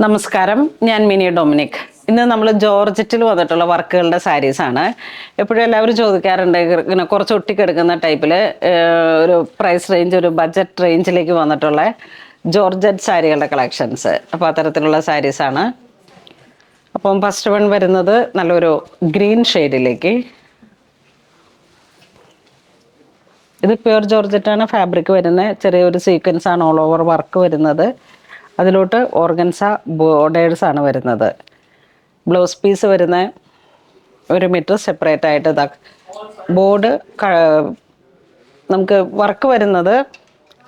നമസ്കാരം, ഞാൻ mini Dominic. ഇന്ന് നമ്മൾ ജോർജറ്റിൽ വന്നിട്ടുള്ള വർക്കുകളുടെ സാരീസാണ്. എപ്പോഴും എല്ലാവരും ചോദിക്കാറുണ്ട്, ഇങ്ങനെ കുറച്ച് ഒട്ടിക്കെടുക്കുന്ന ടൈപ്പിൽ ഒരു പ്രൈസ് റേഞ്ച്, ഒരു ബഡ്ജറ്റ് റേഞ്ചിലേക്ക് വന്നിട്ടുള്ള ജോർജറ്റ് സാരികളുടെ കളക്ഷൻസ്. അപ്പോൾ അത്തരത്തിലുള്ള സാരീസാണ്. അപ്പം ഫസ്റ്റ് വൺ വരുന്നത് നല്ലൊരു ഗ്രീൻ ഷെയ്ഡിലേക്ക്. ഇത് പ്യുർ ജോർജറ്റാണ് ഫാബ്രിക് വരുന്നത്. ചെറിയൊരു സീക്വൻസ് ആണ് ഓൾ ഓവർ വർക്ക് വരുന്നത്. അതിലോട്ട് ഓർഗൻസ ബോർഡേഴ്സ് ആണ് വരുന്നത്. ബ്ലൗസ് പീസ് വരുന്ന 1 മീറ്റർ സെപ്പറേറ്റ് ആയിട്ട് ഇതാ ബോർഡ്. നമുക്ക് വർക്ക് വരുന്നത്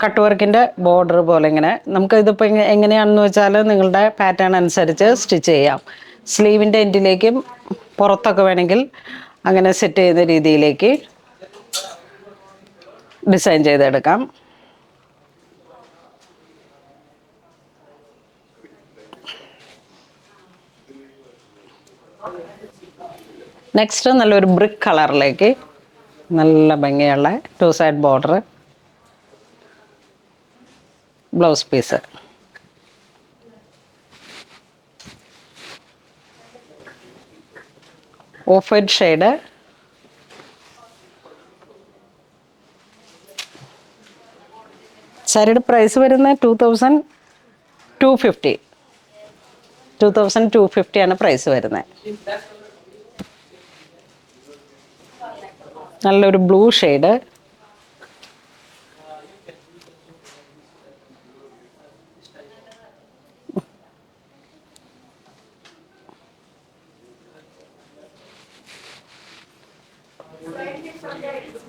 കട്ട് വർക്കിൻ്റെ ബോർഡർ പോലെ ഇങ്ങനെ. നമുക്ക് ഇതിപ്പോൾ എങ്ങനെയാണെന്ന് വെച്ചാൽ നിങ്ങളുടെ പാറ്റേൺ അനുസരിച്ച് സ്റ്റിച്ച് ചെയ്യാം. സ്ലീവിൻ്റെ എൻഡിലേക്കും പുറത്തൊക്കെ വേണമെങ്കിൽ അങ്ങനെ സെറ്റ് ചെയ്യുന്ന രീതിയിലേക്ക് ഡിസൈൻ ചെയ്തെടുക്കാം. നെക്സ്റ്റ് നല്ലൊരു ബ്രിക്ക് കളറിലേക്ക് നല്ല ഭംഗിയുള്ള 2 side border, blouse piece. Off white shade. സാരിയുടെ പ്രൈസ് വരുന്നത് 2250 ആണ് പ്രൈസ് വരുന്നത്. നല്ലൊരു blue shade.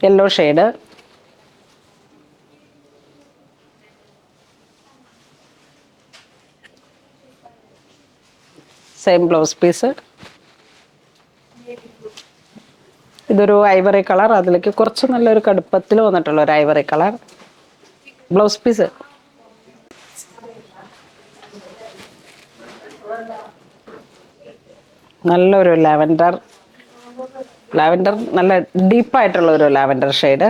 Yellow shade. Same blouse piece. ഇതൊരു ഐവറി കളർ, അതിലേക്ക് കുറച്ച് നല്ലൊരു കടുപ്പത്തിൽ വന്നിട്ടുള്ള ഒരു ഐവറി കളർ ബ്ലൗസ് പീസ്. നല്ലൊരു ലാവൻഡർ നല്ല ഡീപ്പായിട്ടുള്ള ഒരു ലാവൻഡർ ഷെയ്ഡ്.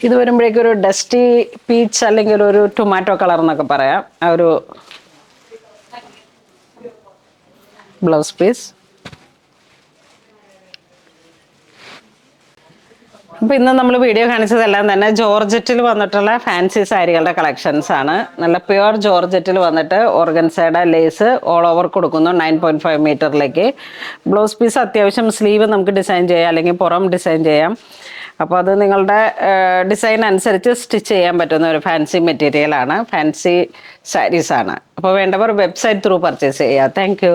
ഇത് വരുമ്പോഴേക്കും ഒരു ഡസ്റ്റി പീച്ച് അല്ലെങ്കിൽ ഒരു ടൊമാറ്റോ കളർ എന്നൊക്കെ പറയാം. ആ ഒരു ബ്ലൗസ് പീസ്. അപ്പോൾ ഇന്ന് നമ്മൾ വീഡിയോ കാണിച്ചതെല്ലാം തന്നെ ജോർജറ്റിൽ വന്നിട്ടുള്ള ഫാൻസി സാരികളുടെ കളക്ഷൻസ് ആണ്. നല്ല പ്യുവർ ജോർജറ്റിൽ വന്നിട്ട് ഓർഗൻസയുടെ ലേസ് ഓൾ ഓവർ കൊടുക്കുന്നു 9.5 മീറ്ററിലേക്ക്. ബ്ലൗസ് പീസ് അത്യാവശ്യം സ്ലീവ് നമുക്ക് ഡിസൈൻ ചെയ്യാം, അല്ലെങ്കിൽ പുറം ഡിസൈൻ ചെയ്യാം. അപ്പോൾ അത് നിങ്ങളുടെ ഡിസൈൻ അനുസരിച്ച് സ്റ്റിച്ച് ചെയ്യാൻ പറ്റുന്ന ഒരു ഫാൻസി മെറ്റീരിയലാണ്, ഫാൻസി സാരീസാണ്. അപ്പോൾ വേണ്ടവർ വെബ്സൈറ്റ് ത്രൂ പർച്ചേസ് ചെയ്യുക. താങ്ക്